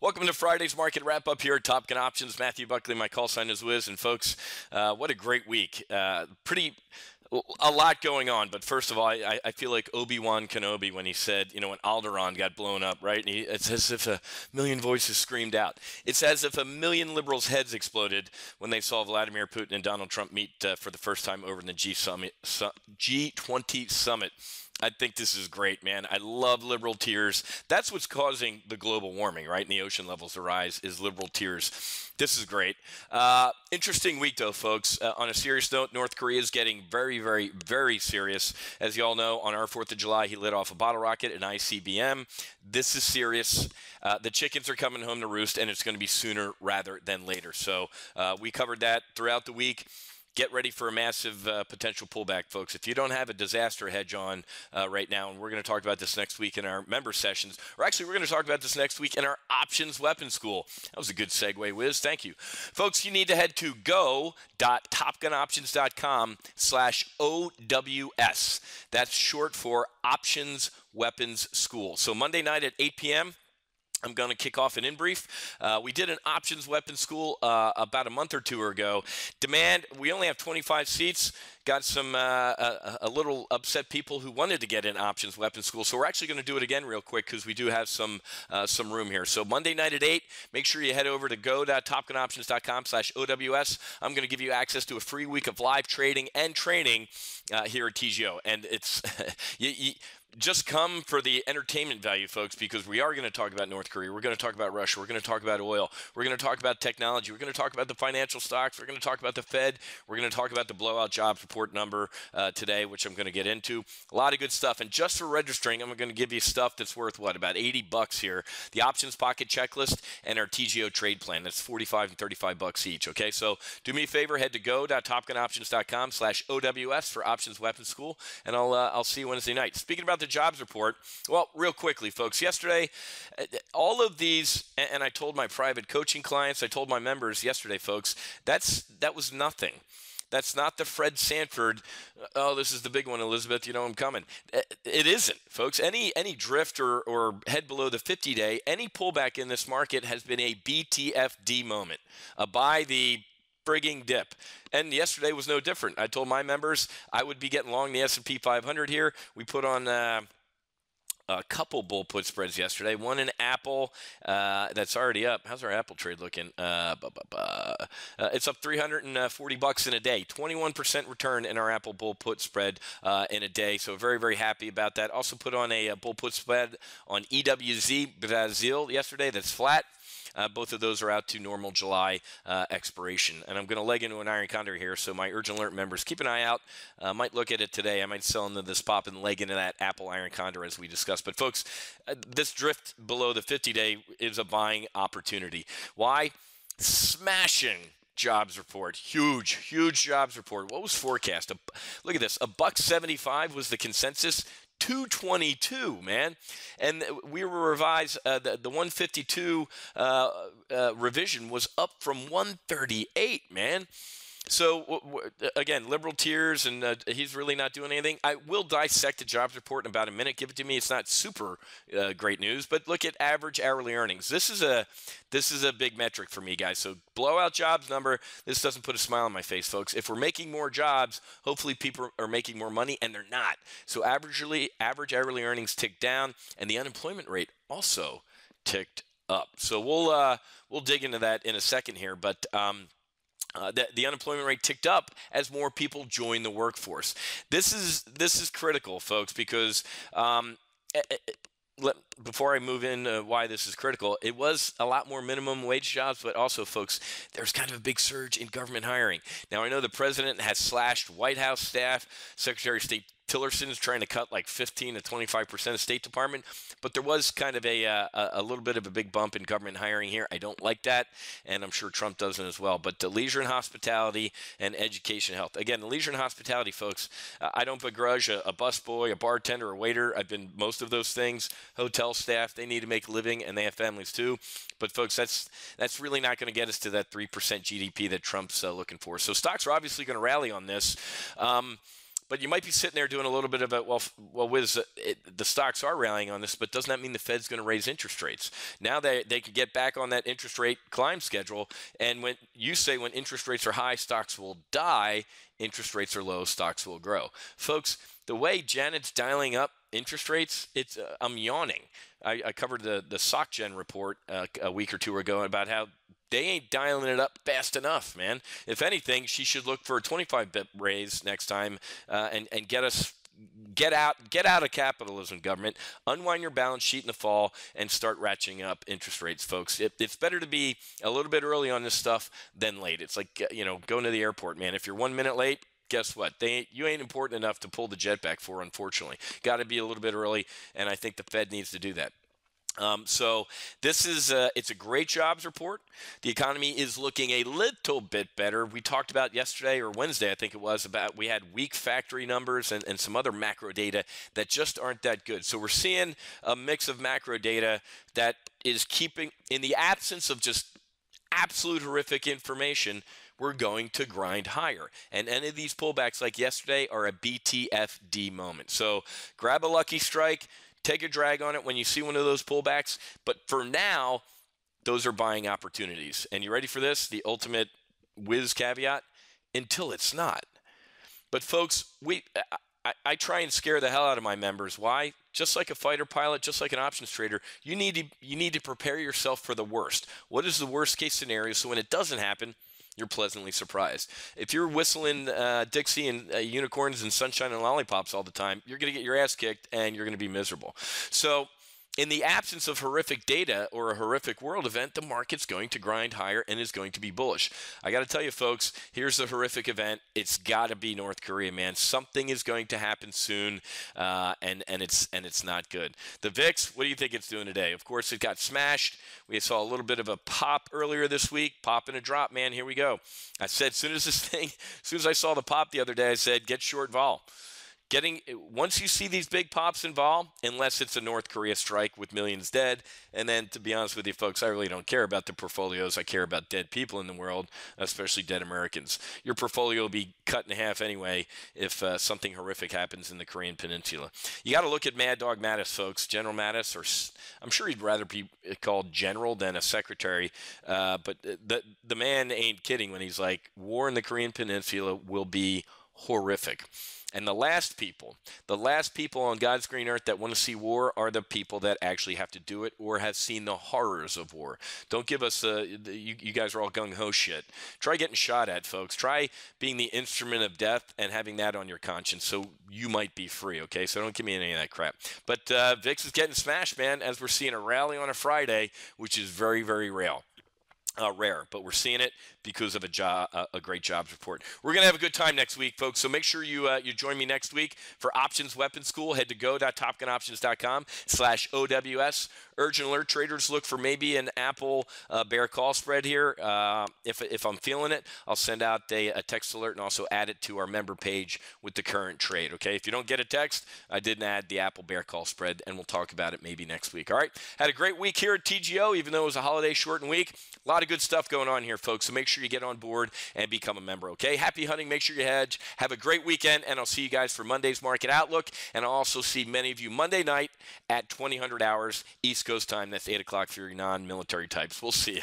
Welcome to Friday's Market Wrap-Up here at Top Gun Options. Matthew Buckley, my call sign is Wiz. And folks, what a great week. A lot going on. But first of all, I feel like Obi-Wan Kenobi when he said, when Alderaan got blown up, right? And it's as if a million voices screamed out. It's as if a million liberals' heads exploded when they saw Vladimir Putin and Donald Trump meet for the first time over in the G20 summit. I think this is great, man. I love liberal tears. That's what's causing the global warming, right? And the ocean levels to rise is liberal tears. This is great. Interesting week, though, folks. On a serious note, North Korea is getting very, very, very serious. As you all know, on our 4th of July, he lit off a bottle rocket, an ICBM. This is serious. The chickens are coming home to roost, and it's going to be sooner rather than later. So we covered that throughout the week. Get ready for a massive potential pullback, folks. If you don't have a disaster hedge on right now, and we're going to talk about this next week in our member sessions, or actually we're going to talk about this next week in our options weapon school. That was a good segue, Wiz. Thank you. Folks, you need to head to go.topgunoptions.com/OWS. That's short for Options Weapons School. So Monday night at 8 p.m., I'm going to kick off an in-brief. We did an options weapons school about a month or two ago. Demand, we only have 25 seats. Got some a little upset people who wanted to get in options weapons school. So we're actually going to do it again real quick because we do have some room here. So Monday night at 8, make sure you head over to go.topgunoptions.com/OWS. I'm going to give you access to a free week of live trading and training here at TGO. And it's just come for the entertainment value, folks, because we are going to talk about North Korea. We're going to talk about Russia. We're going to talk about oil. We're going to talk about technology. We're going to talk about the financial stocks. We're going to talk about the Fed. We're going to talk about the blowout jobs report number today, which I'm going to get into. A lot of good stuff. And just for registering, I'm going to give you stuff that's worth, what, about $80 here. The Options Pocket Checklist and our TGO trade plan. That's $45 and $35 each, okay? So do me a favor. Head to go.topgunoptions.com/OWS for Options Weapons School, and I'll see you Wednesday night. Speaking about the jobs report, well, real quickly, folks, yesterday, all of these, and I told my private coaching clients, I told my members yesterday, folks, that was nothing. That's not the Fred Sanford, oh, this is the big one, Elizabeth, I'm coming. It isn't, folks. Any drift or head below the 50-day, any pullback in this market has been a BTFD moment, a buy the frigging dip. And yesterday was no different. I told my members I would be getting long the S&P 500 here. We put on a couple bull put spreads yesterday. One in Apple that's already up. How's our Apple trade looking? It's up $340 in a day. 21% return in our Apple bull put spread in a day. So very, very happy about that. Also put on a bull put spread on EWZ Brazil yesterday. That's flat. Both of those are out to normal July expiration. And I'm going to leg into an iron condor here, so my urgent alert members, keep an eye out. Might look at it today. I might sell into this pop and leg into that Apple iron condor as we discussed. But, folks, this drift below the 50-day is a buying opportunity. Why? Smashing jobs report. Huge, huge jobs report. What was forecast? Look at this. $1.75 was the consensus. 222, man. And we were revised, the 152 revision was up from 138, man. So, again, liberal tears, and he's really not doing anything. I will dissect the jobs report in about a minute. Give it to me. It's not super great news, but look at average hourly earnings. This is a big metric for me, guys. So, blowout jobs number, this doesn't put a smile on my face, folks. If we're making more jobs, hopefully people are making more money, and they're not. So, average hourly earnings ticked down, and the unemployment rate also ticked up. So, we'll dig into that in a second here, but the unemployment rate ticked up as more people join the workforce. This is critical, folks, because before I move in why this is critical, it was a lot more minimum wage jobs, but also, folks, there's kind of a big surge in government hiring. Now, I know the president has slashed White House staff. Secretary of State Tillerson is trying to cut like 15 to 25% of State Department, but there was kind of a little bit of a big bump in government hiring here. I don't like that, and I'm sure Trump doesn't as well. But the leisure and hospitality and education health. Again, the leisure and hospitality, folks, I don't begrudge a busboy, a bartender, a waiter. I've been most of those things. Hotel staff, they need to make a living, and they have families too. But, folks, that's really not going to get us to that 3% GDP that Trump's looking for. So stocks are obviously going to rally on this. But you might be sitting there doing a little bit of a, Wiz, the stocks are rallying on this, but doesn't that mean the Fed's going to raise interest rates? Now they can get back on that interest rate climb schedule. And when you say when interest rates are high, stocks will die, interest rates are low, stocks will grow. Folks, the way Janet's dialing up interest rates, I'm yawning. I covered the SocGen report a week or two ago about how they ain't dialing it up fast enough, man. If anything, she should look for a 25 bip raise next time and get out of capitalism, government. Unwind your balance sheet in the fall and start ratcheting up interest rates, folks. It's better to be a little bit early on this stuff than late. It's like, going to the airport, man. If you're 1 minute late, guess what? You ain't important enough to pull the jet back for, unfortunately. Got to be a little bit early, and I think the Fed needs to do that. So this is it's a great jobs report. The economy is looking a little bit better. We talked about yesterday or Wednesday, I think it was, about we had weak factory numbers and some other macro data that just aren't that good. So we're seeing a mix of macro data that is keeping, in the absence of just absolute horrific information, we're going to grind higher. And any of these pullbacks like yesterday are a BTFD moment. So grab a lucky strike. Take a drag on it when you see one of those pullbacks. But for now, those are buying opportunities. And you ready for this? The ultimate whiz caveat? Until it's not. But folks, I try and scare the hell out of my members. Why? Just like a fighter pilot, just like an options trader, you need to prepare yourself for the worst. What is the worst case scenario? So when it doesn't happen, you're pleasantly surprised. If you're whistling Dixie and unicorns and sunshine and lollipops all the time, you're going to get your ass kicked and you're going to be miserable. So in the absence of horrific data or a horrific world event, the market's going to grind higher and is going to be bullish. I got to tell you, folks, here's the horrific event. It's got to be North Korea, man. Something is going to happen soon, and it's not good. The VIX, what do you think it's doing today? Of course, it got smashed. We saw a little bit of a pop earlier this week. Pop and a drop, man. Here we go. I said, as soon as I saw the pop the other day, I said, get short vol. Once you see these big pops in vol, unless it's a North Korea strike with millions dead, and then to be honest with you folks, I really don't care about the portfolios. I care about dead people in the world, especially dead Americans. Your portfolio will be cut in half anyway if something horrific happens in the Korean Peninsula. You got to look at Mad Dog Mattis, folks. General Mattis, or I'm sure he'd rather be called general than a secretary, but the man ain't kidding when he's like, war in the Korean Peninsula will be horrific. And the last people on God's green earth that want to see war are the people that actually have to do it or have seen the horrors of war. Don't give us you guys are all gung-ho shit. Try getting shot at, folks. Try being the instrument of death and having that on your conscience so you might be free, okay? So don't give me any of that crap. But VIX is getting smashed, man, as we're seeing a rally on a Friday, which is very, very rare. But we're seeing it because of a great jobs report. We're going to have a good time next week, folks, so make sure you join me next week for Options Weapon School. Head to go.topgunoptions.com/OWS. Urgent alert traders, look for maybe an Apple bear call spread here. If I'm feeling it, I'll send out a text alert and also add it to our member page with the current trade, okay? If you don't get a text, I didn't add the Apple bear call spread, and we'll talk about it maybe next week, all right? Had a great week here at TGO, even though it was a holiday shortened week. A lot of good stuff going on here, folks, so make sure you get on board and become a member, okay? Happy hunting. Make sure you hedge. Have a great weekend, and I'll see you guys for Monday's Market Outlook, and I'll also see many of you Monday night at 2000 hours East Coast time. That's 8 o'clock for your non-military types. We'll see you.